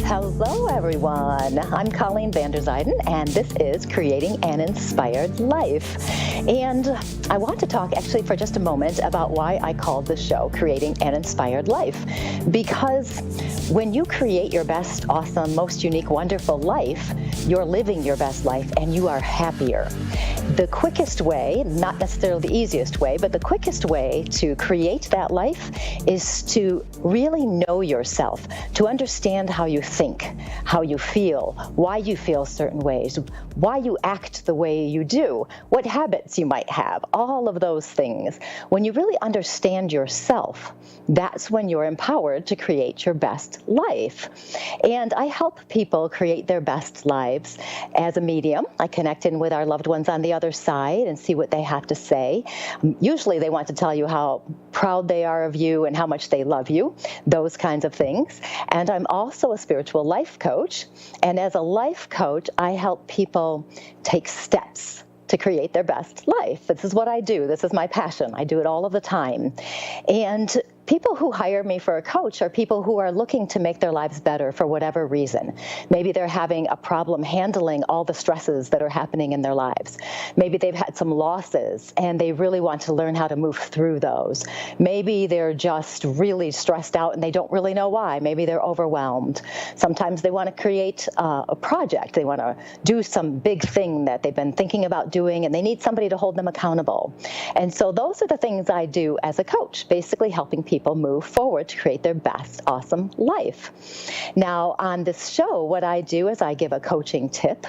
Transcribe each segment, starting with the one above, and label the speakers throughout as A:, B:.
A: Hello, everyone. I'm Colleen Vanderzyden, and this is Creating an Inspired Life. And I want to talk actually for just a moment about why I called the show Creating an Inspired Life. Because when you create your best, awesome, most unique, wonderful life, you're living your best life and you are happier. The quickest way, not necessarily the easiest way, but the quickest way to create that life is to really know yourself, to understand how you think, how you feel, why you feel certain ways, why you act the way you do, what habits you might have, all of those things. When you really understand yourself, that's when you're empowered to create your best life. And I help people create their best lives as a medium. I connect in with our loved ones on the other side and see what they have to say. Usually they want to tell you how proud they are of you and how much they love you, those kinds of things. And I'm also a spiritual life coach. And as a life coach, I help people take steps to create their best life. This is what I do. This is my passion. I do it all of the time. And people who hire me for a coach are people who are looking to make their lives better for whatever reason. Maybe they're having a problem handling all the stresses that are happening in their lives. Maybe they've had some losses and they really want to learn how to move through those. Maybe they're just really stressed out and they don't really know why. Maybe they're overwhelmed. Sometimes they want to create a project. They want to do some big thing that they've been thinking about doing and they need somebody to hold them accountable. And so those are the things I do as a coach, basically helping people move forward to create their best, awesome life. Now, on this show, what I do is I give a coaching tip,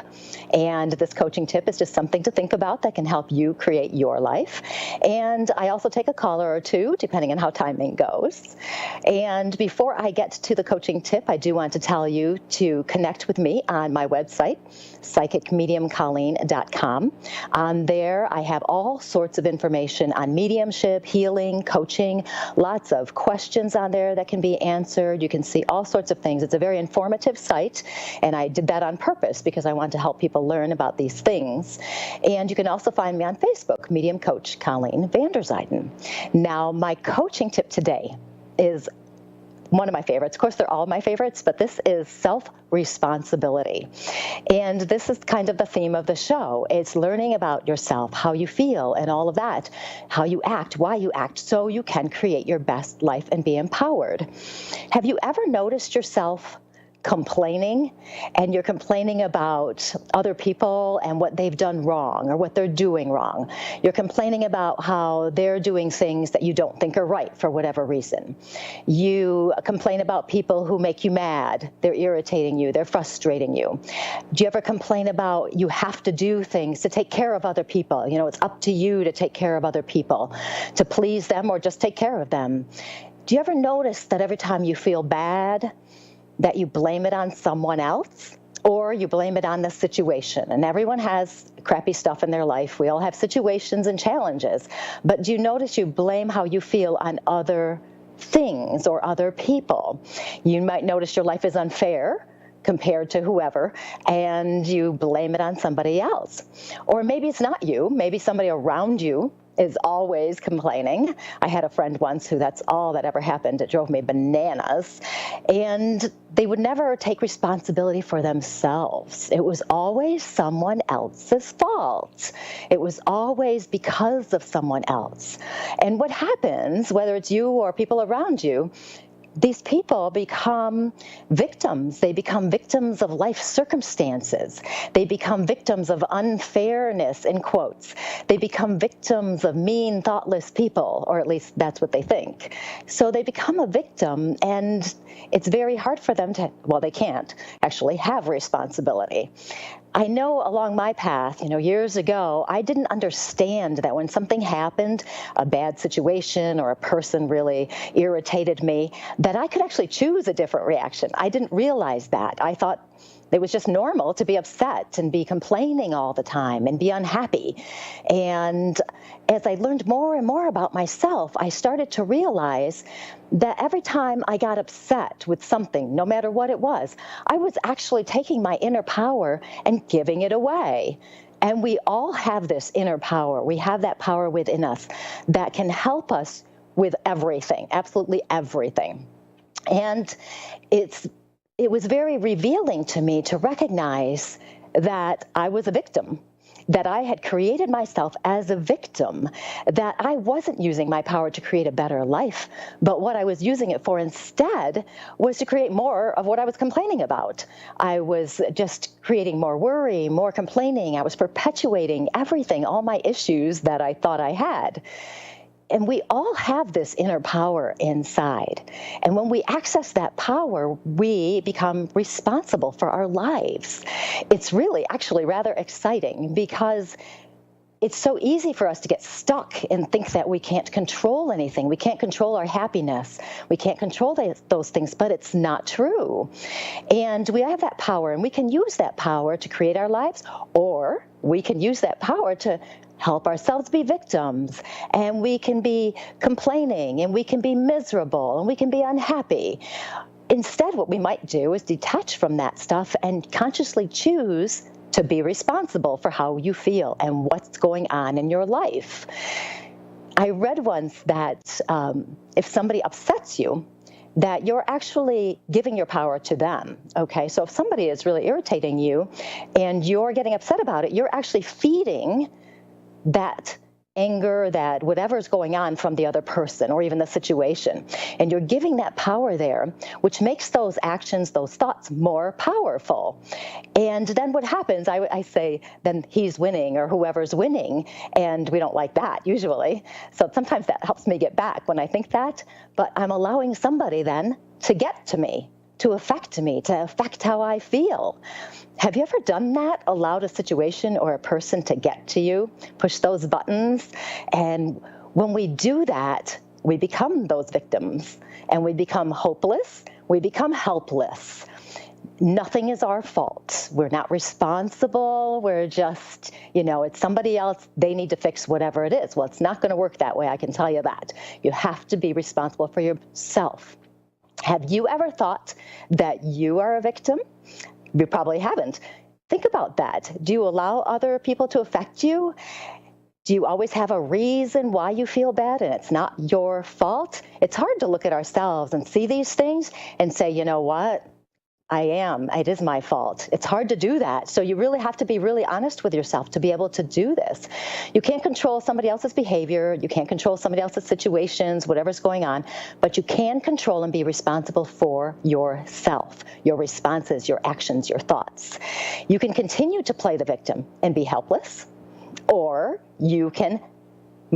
A: and this coaching tip is just something to think about that can help you create your life. And I also take a caller or two, depending on how timing goes. And before I get to the coaching tip, I do want to tell you to connect with me on my website, psychicmediumcolleen.com. On there, I have all sorts of information on mediumship, healing, coaching, lots of questions on there that can be answered. You can see all sorts of things. It's a very informative site, and I did that on purpose because I want to help people learn about these things. And you can also find me on Facebook, Medium Coach Colleen Vanderzyden. Now, my coaching tip today is one of my favorites. Of course, they're all my favorites, but this is self-responsibility. And this is kind of the theme of the show. It's learning about yourself, how you feel, and all of that, how you act, why you act, so you can create your best life and be empowered. Have you ever noticed yourself complaining, and you're complaining about other people and what they've done wrong or what they're doing wrong? You're complaining about how they're doing things that you don't think are right for whatever reason. You complain about people who make you mad. They're irritating you. They're frustrating you. Do you ever complain about you have to do things to take care of other people? You know, it's up to you to take care of other people, to please them or just take care of them. Do you ever notice that every time you feel bad, that you blame it on someone else, or you blame it on the situation? And everyone has crappy stuff in their life. We all have situations and challenges. But do you notice you blame how you feel on other things or other people? You might notice your life is unfair compared to whoever, and you blame it on somebody else. Or maybe it's not you. Maybe somebody around you is always complaining. I had a friend once who that's all that ever happened. It drove me bananas. And they would never take responsibility for themselves. It was always someone else's fault. It was always because of someone else. And what happens, whether it's you or people around you, these people become victims. They become victims of life circumstances. They become victims of unfairness, in quotes. They become victims of mean, thoughtless people, or at least that's what they think. So they become a victim, and it's very hard for them to, well, they can't actually have responsibility. I know along my path, years ago, I didn't understand that when something happened, a bad situation or a person really irritated me, that I could actually choose a different reaction. I didn't realize that. I thought it was just normal to be upset and be complaining all the time and be unhappy. And as I learned more and more about myself, I started to realize that every time I got upset with something, no matter what it was, I was actually taking my inner power and giving it away. And we all have this inner power. We have that power within us that can help us with everything, absolutely everything. And it's it was very revealing to me to recognize that I was a victim, that I had created myself as a victim, that I wasn't using my power to create a better life, but what I was using it for instead was to create more of what I was complaining about. I was just creating more worry, more complaining. I was perpetuating everything, all my issues that I thought I had. And we all have this inner power inside. And when we access that power, we become responsible for our lives. It's really actually rather exciting because it's so easy for us to get stuck and think that we can't control anything. We can't control our happiness. We can't control those things, but it's not true. And we have that power, and we can use that power to create our lives, or we can use that power to help ourselves be victims, and we can be complaining, and we can be miserable, and we can be unhappy. Instead, what we might do is detach from that stuff and consciously choose to be responsible for how you feel and what's going on in your life. I read once that if somebody upsets you, that you're actually giving your power to them, okay? So if somebody is really irritating you and you're getting upset about it, you're actually feeding that anger, that whatever's going on from the other person or even the situation. And you're giving that power there, which makes those actions, those thoughts more powerful. And then what happens, I say, then he's winning or whoever's winning. And we don't like that usually. So sometimes that helps me get back when I think that. But I'm allowing somebody then to get to me, to affect how I feel. Have you ever done that? Allowed a situation or a person to get to you, push those buttons? And when we do that, we become those victims and we become hopeless. We become helpless. Nothing is our fault. We're not responsible. We're just, it's somebody else. They need to fix whatever it is. Well, it's not going to work that way. I can tell you that. You have to be responsible for yourself. Have you ever thought that you are a victim? You probably haven't. Think about that. Do you allow other people to affect you? Do you always have a reason why you feel bad and it's not your fault? It's hard to look at ourselves and see these things and say, you know what? It is my fault. It's hard to do that. So you really have to be really honest with yourself to be able to do this. You can't control somebody else's behavior. You can't control somebody else's situations, whatever's going on, but you can control and be responsible for yourself, your responses, your actions, your thoughts. You can continue to play the victim and be helpless, or you can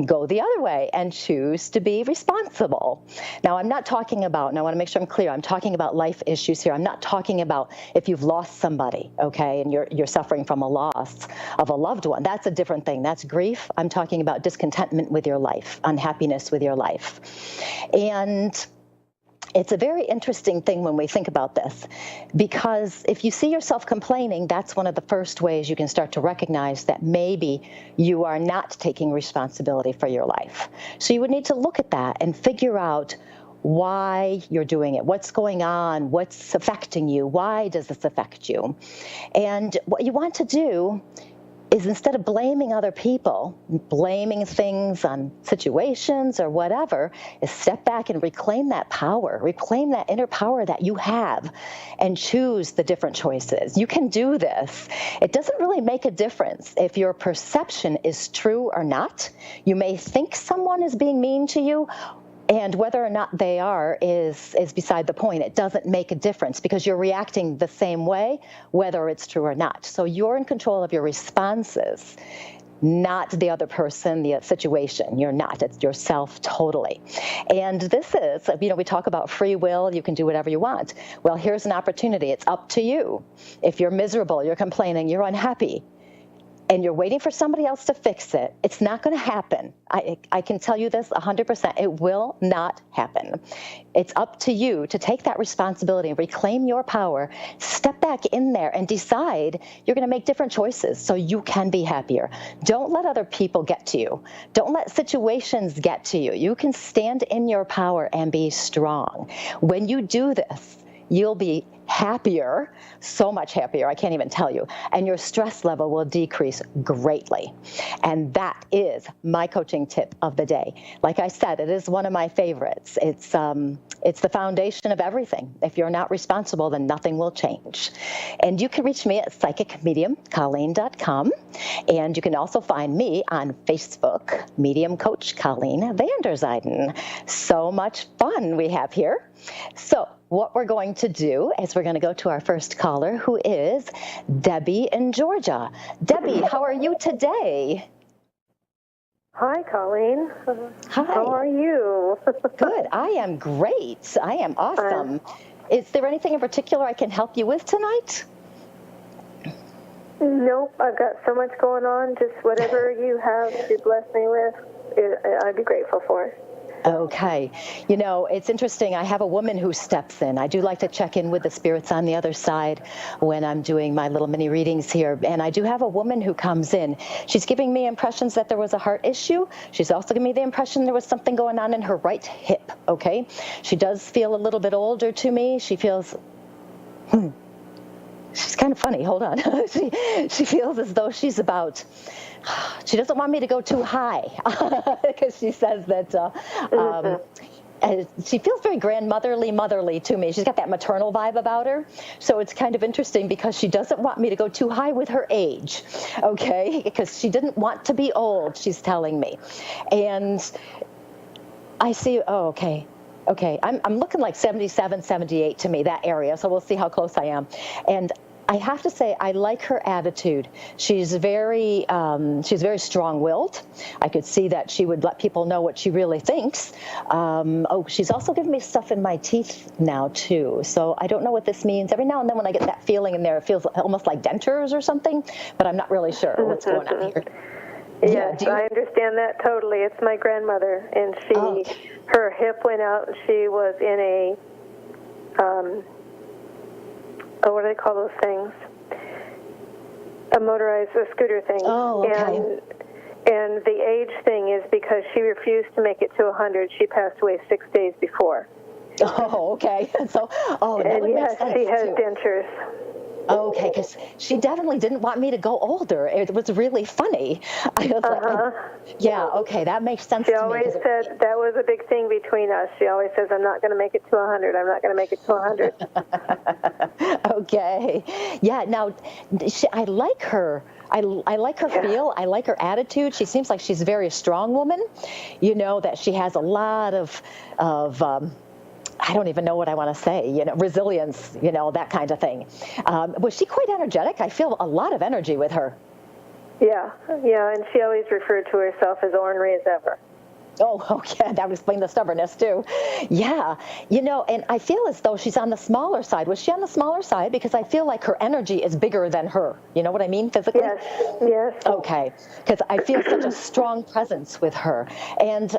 A: go the other way and choose to be responsible. Now, I'm not talking about, and I want to make sure I'm clear, I'm talking about life issues here. I'm not talking about if you've lost somebody, okay, and you're suffering from a loss of a loved one. That's a different thing. That's grief. I'm talking about discontentment with your life, unhappiness with your life. And it's a very interesting thing when we think about this, because if you see yourself complaining, that's one of the first ways you can start to recognize that maybe you are not taking responsibility for your life. So you would need to look at that and figure out why you're doing it, what's going on, what's affecting you, why does this affect you? And what you want to do is, instead of blaming other people, blaming things on situations or whatever, is step back and reclaim that power, reclaim that inner power that you have, and choose the different choices. You can do this. It doesn't really make a difference if your perception is true or not. You may think someone is being mean to you, and whether or not they are is beside the point. It doesn't make a difference because you're reacting the same way, whether it's true or not. So you're in control of your responses, not the other person, the situation. You're not. It's yourself totally. And this is, we talk about free will. You can do whatever you want. Well, here's an opportunity. It's up to you. If you're miserable, you're complaining, you're unhappy, and you're waiting for somebody else to fix it, it's not going to happen. I can tell you this 100%. It will not happen. It's up to you to take that responsibility and reclaim your power, step back in there and decide you're going to make different choices so you can be happier. Don't let other people get to you. Don't let situations get to you. You can stand in your power and be strong. When you do this, you'll be happier, so much happier, I can't even tell you, and your stress level will decrease greatly. And that is my coaching tip of the day. Like I said, it is one of my favorites. It's the foundation of everything. If you're not responsible, then nothing will change. And you can reach me at psychicmediumcolleen.com, and you can also find me on Facebook, Medium Coach Colleen Vanderzyden. So much fun we have here. So what we're going to do is we're going to go to our first caller, who is Debbie in Georgia. Debbie, how are you today?
B: Hi, Colleen.
A: Hi.
B: How are you?
A: Good. I am great. I am awesome. Is there anything in particular I can help you with tonight?
B: Nope. I've got so much going on. Just whatever you have to bless me with, I'd be grateful for.
A: Okay. You know, it's interesting. I have a woman who steps in. I do like to check in with the spirits on the other side when I'm doing my little mini readings here. And I do have a woman who comes in. She's giving me impressions that there was a heart issue. She's also giving me the impression there was something going on in her right hip. Okay. She does feel a little bit older to me. She feels, she's kind of funny. Hold on. She feels as though she's about, she doesn't want me to go too high because she says that she feels very motherly to me. She's got that maternal vibe about her. So it's kind of interesting because she doesn't want me to go too high with her age, okay, because she didn't want to be old, she's telling me. And I see, oh, okay. Okay, I'm looking like 77, 78 to me, that area, so we'll see how close I am. And I have to say, I like her attitude. She's very strong-willed. I could see that she would let people know what she really thinks. She's also giving me stuff in my teeth now, too. So I don't know what this means. Every now and then when I get that feeling in there, it feels almost like dentures or something, but I'm not really sure what's going on here.
B: Yes, I understand that totally. It's my grandmother, and her hip went out, and she was in a, what do they call those things? A scooter thing.
A: Oh, okay.
B: And the age thing is because she refused to make it to 100. She passed away 6 days before.
A: Oh, okay. So, that would make sense,
B: she has
A: too.
B: dentures.
A: Okay, because she definitely didn't want me to go older. It was really funny. I was like, yeah, okay, that makes sense to me.
B: She always said that was a big thing between us. She always says, I'm not going to make it to 100. I'm not going to make it to 100.
A: Okay. Yeah, now, I like her. I like her feel. I like her attitude. She seems like she's a very strong woman. You know, that she has a lot of I don't even know what I want to say, resilience, that kind of thing. Was she quite energetic? I feel a lot of energy with her.
B: Yeah, and she always referred to herself as ornery as ever.
A: Oh, okay, that would explain the stubbornness, too. Yeah, and I feel as though she's on the smaller side. Was she on the smaller side? Because I feel like her energy is bigger than her. You know what I mean, physically?
B: Yes.
A: Okay, because I feel such a strong presence with her. And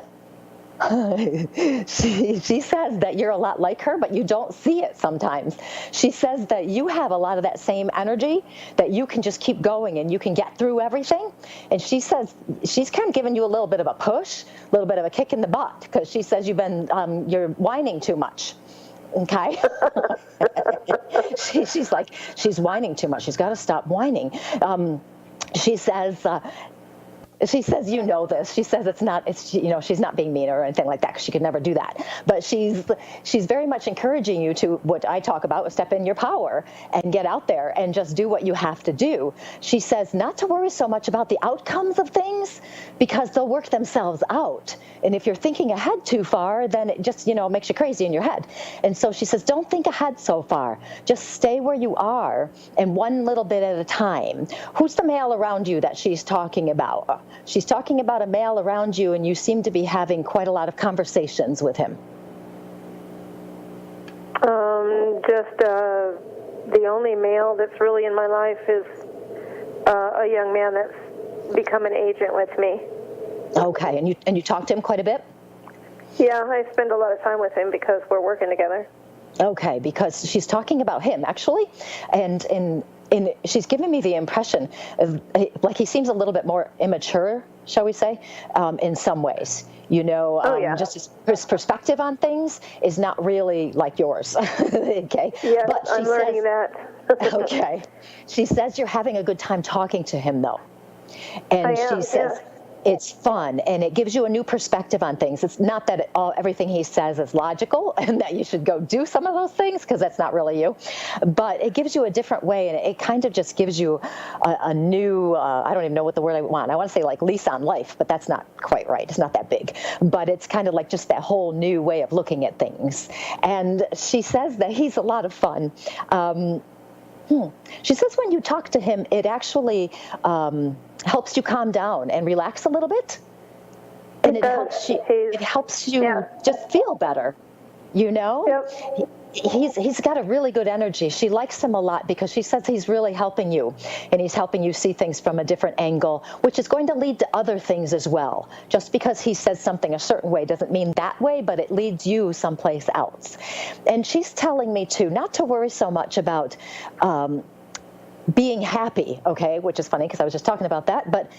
A: she says that you're a lot like her, but you don't see it sometimes. She says that you have a lot of that same energy, that you can just keep going and you can get through everything. And she says she's kind of giving you a little bit of a push, a little bit of a kick in the butt, because she says you're whining too much. Okay. She's like, she's whining too much. She's got to stop whining. She says, this. She says she's not being mean or anything like that, because she could never do that. But she's very much encouraging you to, what I talk about, step in your power and get out there and just do what you have to do. She says not to worry so much about the outcomes of things, because they'll work themselves out. And if you're thinking ahead too far, then it just, makes you crazy in your head. And so she says, don't think ahead so far. Just stay where you are, and one little bit at a time. Who's the male around you that she's talking about? She's talking about a male around you, and you seem to be having quite a lot of conversations with him.
B: The only male that's really in my life is a young man that's become an agent with me.
A: Okay, and you talk to him quite a bit?
B: Yeah, I spend a lot of time with him because we're working together.
A: Okay, because she's talking about him actually, and she's giving me the impression of like he seems a little bit more immature, shall we say, in some ways. Just his perspective on things is not really like yours. Okay,
B: Yes,
A: but
B: I'm learning that.
A: Okay, she says you're having a good time talking to him though, and
B: I am,
A: she says.
B: yeah.
A: It's fun, and it gives you a new perspective on things. It's not that everything he says is logical and that you should go do some of those things, because that's not really you. But it gives you a different way, and it kind of just gives you a new, I don't even know what the word I want. I want to say like lease on life, but that's not quite right. It's not that big. But it's kind of like just that whole new way of looking at things. And she says that he's a lot of fun. She says when you talk to him, it actually helps you calm down and relax a little bit, and it helps you just feel better.
B: Yep.
A: He's got a really good energy. She likes him a lot because she says he's really helping you, and he's helping you see things from a different angle, which is going to lead to other things as well. Just because he says something a certain way doesn't mean that way, but it leads you someplace else. And she's telling me too not to worry so much about being happy, okay, which is funny because I was just talking about that, but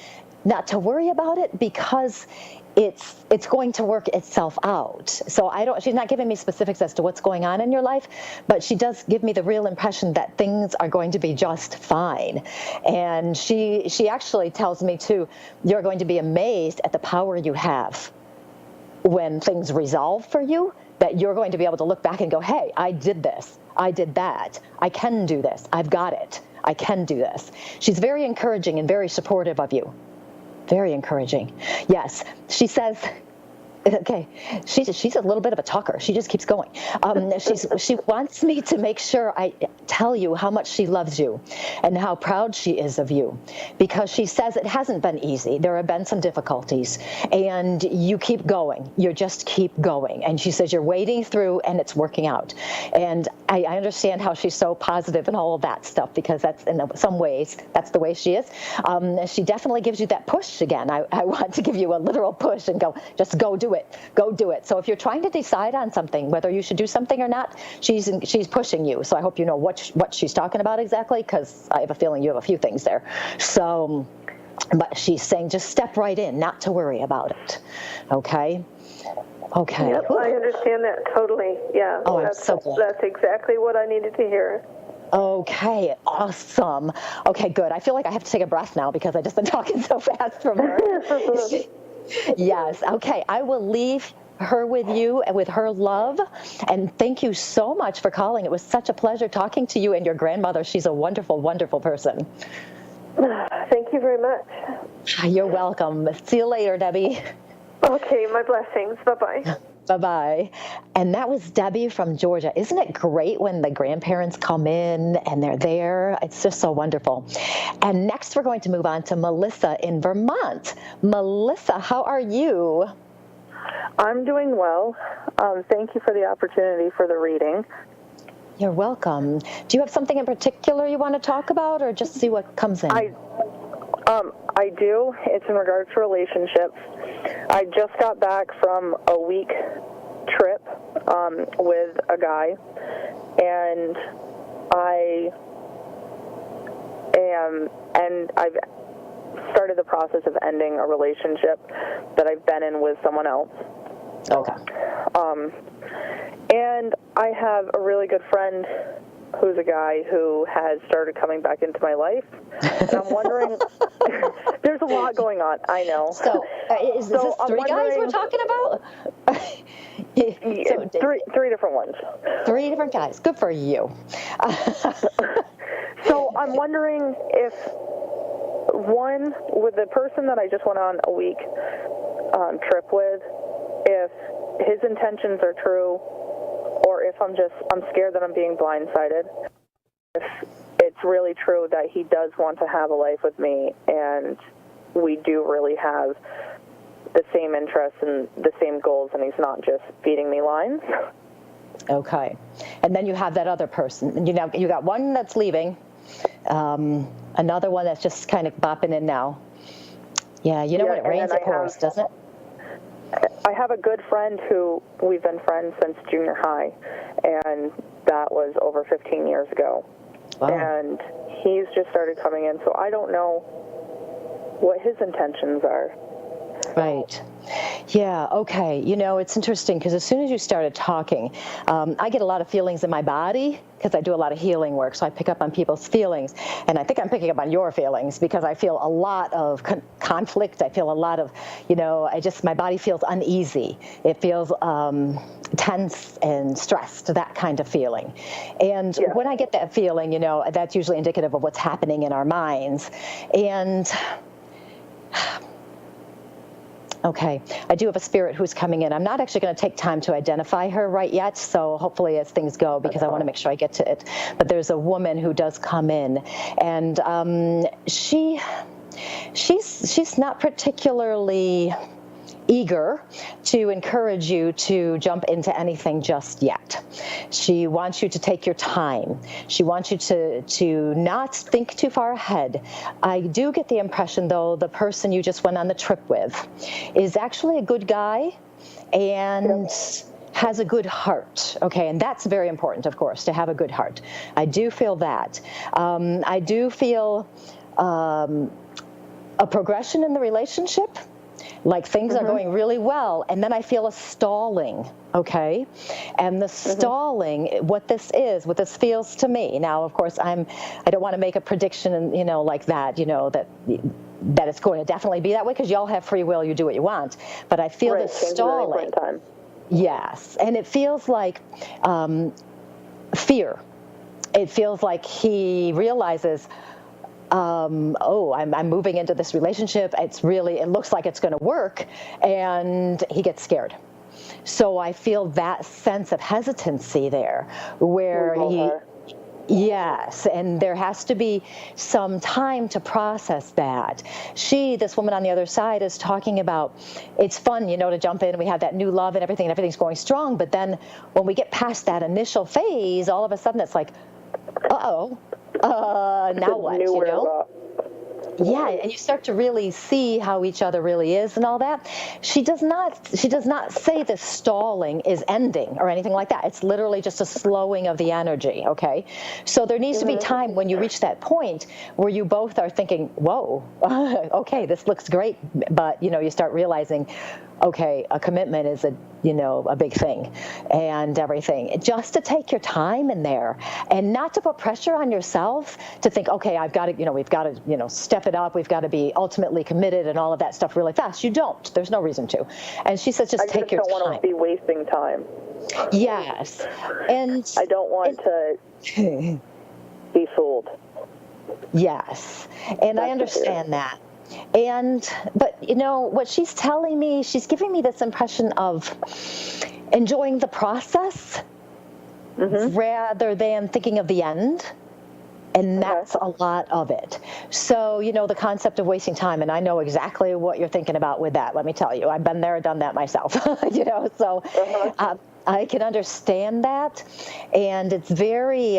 A: not to worry about it because it's going to work itself out. So she's not giving me specifics as to what's going on in your life, but she does give me the real impression that things are going to be just fine. And she actually tells me too, you're going to be amazed at the power you have when things resolve for you, that you're going to be able to look back and go, hey, I did this, I did that, I can do this, I've got it, I can do this. She's very encouraging and very supportive of you. Very encouraging. Yes. She says, okay, she's a little bit of a talker. She just keeps going. She wants me to make sure I tell you how much she loves you and how proud she is of you, because she says it hasn't been easy. There have been some difficulties, and you keep going. You just keep going. And she says you're wading through, and it's working out. And I understand how she's so positive and all of that stuff, because that's in some ways that's the way she is. She definitely gives you that push again. I want to give you a literal push and go, just go do it. Go do it. So if you're trying to decide on something, whether you should do something or not, she's pushing you. So I hope you know what she's talking about exactly, because I have a feeling you have a few things there. So, but she's saying just step right in, not to worry about it. Okay. Okay.
B: Yep, I understand that totally. Yeah.
A: Oh, I'm so glad.
B: That's exactly what I needed to hear.
A: Okay, awesome. Okay, good. I feel like I have to take a breath now because I've just been talking so fast from her. Yes. Okay. I will leave her with you and with her love. And thank you so much for calling. It was such a pleasure talking to you and your grandmother. She's a wonderful, wonderful person.
B: Thank you very much.
A: You're welcome. See you later, Debbie.
B: Okay. My blessings. Bye-bye.
A: Bye-bye. And that was Debbie from Georgia. Isn't it great when the grandparents come in and they're there? It's just so wonderful. And next we're going to move on to Melissa in Vermont. Melissa, how are you?
C: I'm doing well. Thank you for the opportunity for the reading.
A: You're welcome. Do you have something in particular you want to talk about, or just see what comes in?
C: I do. It's in regards to relationships. I just got back from a week trip with a guy, and I've started the process of ending a relationship that I've been in with someone else.
A: Okay.
C: And I have a really good friend who's a guy who has started coming back into my life. And I'm wondering, there's a lot going on, I know.
A: So is this three guys we're talking about?
C: Three different ones.
A: 3 different guys. Good for you.
C: So I'm wondering if, one, with the person that I just went on a week trip with, if his intentions are true, or if I'm scared that I'm being blindsided. If it's really true that he does want to have a life with me, and we do really have the same interests and the same goals, and he's not just feeding me lines.
A: Okay. And then you have that other person. And you got one that's leaving, another one that's just kind of bopping in now. Yeah, you know what? It rains, of course, doesn't it?
C: I have a good friend who we've been friends since junior high, and that was over 15 years ago.
A: Wow.
C: And he's just started coming in, so I don't know what his intentions are.
A: Right. Yeah, okay. It's interesting because as soon as you started talking, I get a lot of feelings in my body because I do a lot of healing work, so I pick up on people's feelings. And I think I'm picking up on your feelings because I feel a lot of conflict. I feel a lot of, my body feels uneasy. It feels tense and stressed, that kind of feeling. And when I get that feeling, that's usually indicative of what's happening in our minds. And okay, I do have a spirit who's coming in. I'm not actually going to take time to identify her right yet, so hopefully as things go, because I want to make sure I get to it. But there's a woman who does come in, and she's not particularly eager to encourage you to jump into anything just yet. She wants you to take your time. She wants you to not think too far ahead. I do get the impression, though, the person you just went on the trip with is actually a good guy and has a good heart, okay? And that's very important, of course, to have a good heart. I do feel that. I do feel a progression in the relationship. Like things are going really well, and then I feel a stalling, okay? And the stalling, what this feels to me. Now, of course, I don't want to make a prediction, like that, that it's going to definitely be that way, because y'all have free will, you do what you want. But I feel this stalling. Yes, and it feels like fear. It feels like he realizes, I'm moving into this relationship. It looks like it's going to work, and he gets scared. So I feel that sense of hesitancy there, where yes, and there has to be some time to process that. This woman on the other side is talking about, it's fun, to jump in, and we have that new love and everything's going strong, but then when we get past that initial phase, all of a sudden it's like, now what, Yeah, and you start to really see how each other really is and all that. She does not say the stalling is ending or anything like that. It's literally just a slowing of the energy, okay? So there needs to be time when you reach that point where you both are thinking, whoa, okay, this looks great, but, you start realizing, okay, a commitment is a big thing and everything. Just to take your time in there and not to put pressure on yourself to think, okay, I've got to, we've got to, step it up. We've got to be ultimately committed and all of that stuff really fast. You don't. There's no reason to. And she says, just take your time. I don't want to
C: be wasting time.
A: Yes. And
C: I don't want to be fooled.
A: Yes. And I understand that. But what she's telling me, she's giving me this impression of enjoying the process rather than thinking of the end. And that's a lot of it. So, the concept of wasting time, and I know exactly what you're thinking about with that. Let me tell you, I've been there, done that myself, so I can understand that. And it's very,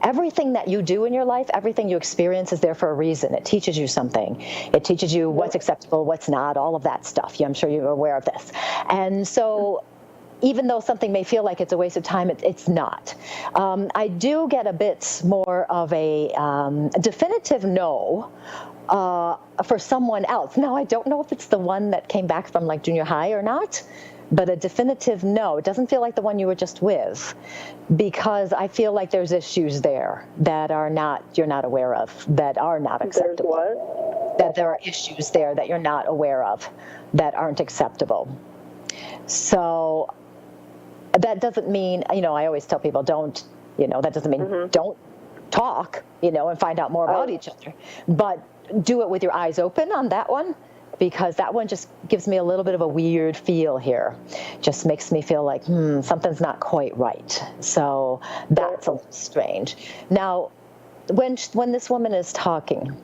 A: everything that you do in your life, everything you experience is there for a reason. It teaches you something. It teaches you what's acceptable, what's not, all of that stuff. I'm sure you're aware of this. And so even though something may feel like it's a waste of time, it's not. I do get a bit more of a definitive no for someone else. Now, I don't know if it's the one that came back from like junior high or not, but a definitive no. It doesn't feel like the one you were just with, because I feel like there's issues there that you're not aware of, that are not acceptable.
C: There's what?
A: That there are issues there that you're not aware of, that aren't acceptable. So that doesn't mean, I always tell people that doesn't mean don't talk, and find out more about each other. But do it with your eyes open on that one, because that one just gives me a little bit of a weird feel here. Just makes me feel like, something's not quite right. So that's a little strange. Now, when this woman is talking,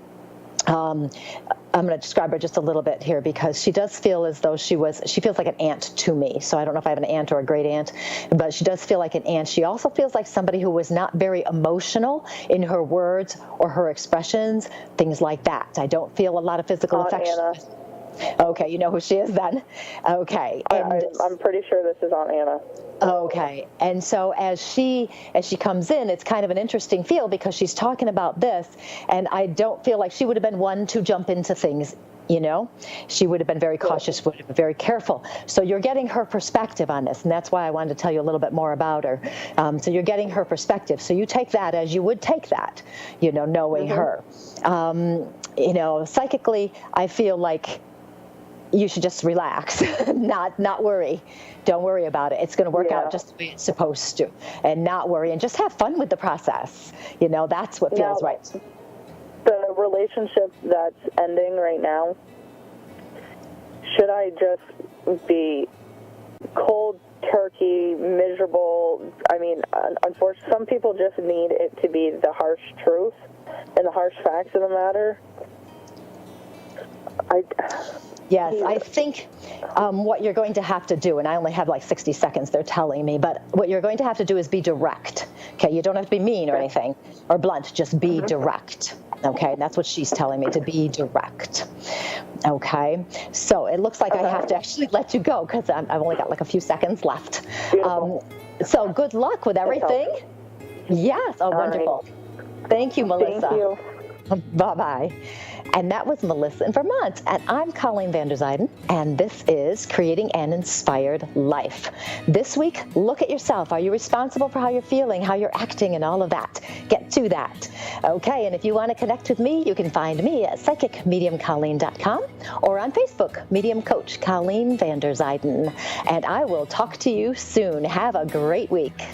A: I'm going to describe her just a little bit here, because she does feel as though she feels like an aunt to me. So I don't know if I have an aunt or a great aunt, but she does feel like an aunt. She also feels like somebody who was not very emotional in her words or her expressions, things like that. I don't feel a lot of physical affection.
C: Anna.
A: Okay, you know who she is then. Okay. And
C: I'm pretty sure this is Aunt Anna.
A: okay. And so as she comes in, it's kind of an interesting feel because she's talking about this, and I don't feel like she would have been one to jump into things. She would have been very cautious, would have been very careful. So you're getting her perspective on this, and that's why I wanted to tell you a little bit more about her. So you're getting her perspective. So you take that as you would take that, knowing her. Psychically, I feel like you should just relax, not worry. Don't worry about it. It's going to work out just the way it's supposed to, and not worry, and just have fun with the process. That's what feels right.
C: The relationship that's ending right now, should I just be cold turkey, miserable? I mean, unfortunately, some people just need it to be the harsh truth and the harsh facts of the matter.
A: Yes, I think what you're going to have to do, and I only have like 60 seconds, they're telling me, but what you're going to have to do is be direct. Okay, you don't have to be mean or anything or blunt, just be direct. Okay, and that's what she's telling me, to be direct. Okay, so it looks like I have to actually let you go because I've only got like a few seconds left. So good luck with everything. Yes, wonderful.
C: Right.
A: Thank you, Melissa.
C: Thank you.
A: Bye-bye. And that was Melissa in Vermont. And I'm Colleen Vanderzyden, and this is Creating an Inspired Life. This week, look at yourself. Are you responsible for how you're feeling, how you're acting, and all of that? Get to that. Okay, and if you want to connect with me, you can find me at psychicmediumcolleen.com or on Facebook, Medium Coach Colleen Vanderzyden. And I will talk to you soon. Have a great week.